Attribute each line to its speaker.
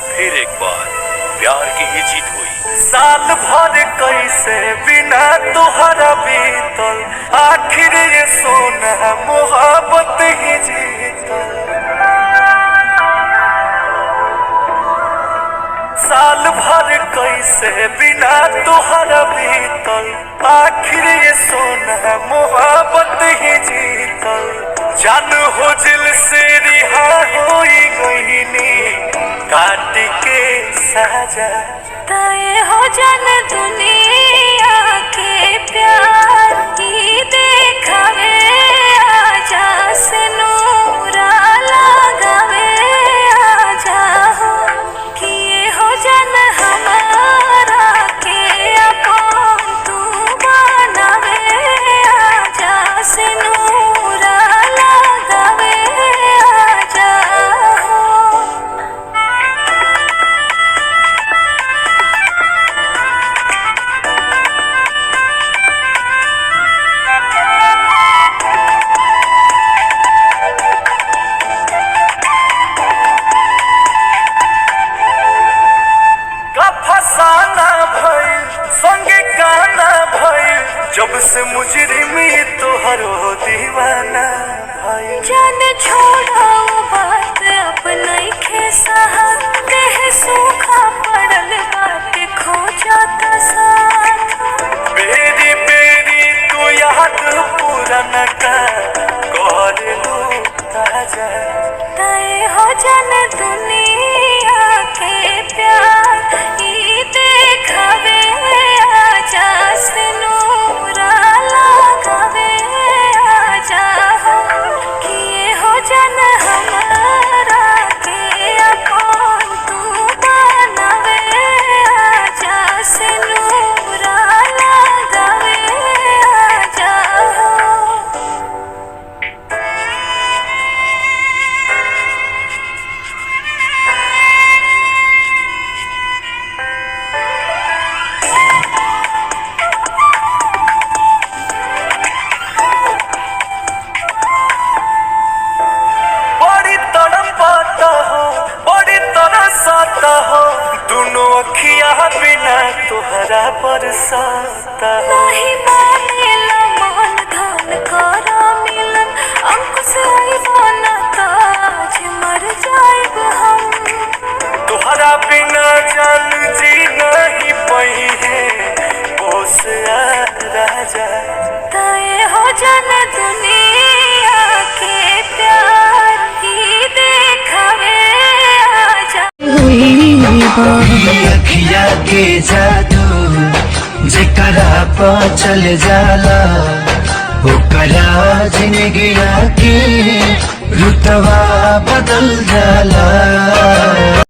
Speaker 1: फिर एक बार प्यार की ही जीत हुई।
Speaker 2: साल भर कैसे बिना तुहरा बीतल, आखिर ये सोना मोहब्बत ही जीतल। साल भर कैसे बिना तुहरा बीतल, आखिर ये सोना मोहब्बत ही जीतल। जान हो दिल से रिहा होई गईनी, काट के साजा
Speaker 3: तय हो जन दुनिया के प्यार की देखावे, आजा से नूरा लगावे, आजा हो किए हो जन हमारा के अपन तू बनावे, आजा से नूरा लगावे, आजा हो।
Speaker 2: फसाना भइल संगे गाना भइल, जब से मुजरिमी तोहरो दीवाना भइल।
Speaker 3: जान छोड़ो बात अपना सहा, देह सूखा पड़ल बात खो जाता साथ।
Speaker 2: बेरी बेरी तू याद पुराना का कर लू ताजा,
Speaker 3: तय हो जन दुनिया के प्यार ई देखावे, आजा से नूरा लगावे, आजा हो किए हो जन हमारा के अपन तू बनावे, आजा से नूरा लगावे, आजा हो।
Speaker 2: बड़ी तड़पाता हो, बड़ी तरसाता हो, दोनों अखियां बिना तोहरा बरसाता हो।
Speaker 3: नहीं मानेला मन धन करा मिलन, अंकुश आइबो न ताज मर जाइब हम।
Speaker 2: तोहरा बिना जान जी नहीं पई है, बोस आ राजा।
Speaker 3: तय हो जन दुनिया के प्यार की देखावे, आजा
Speaker 4: अखिया के जादू जेकरा पा चल जाला, ओकरा जिंदगिया के रुतवा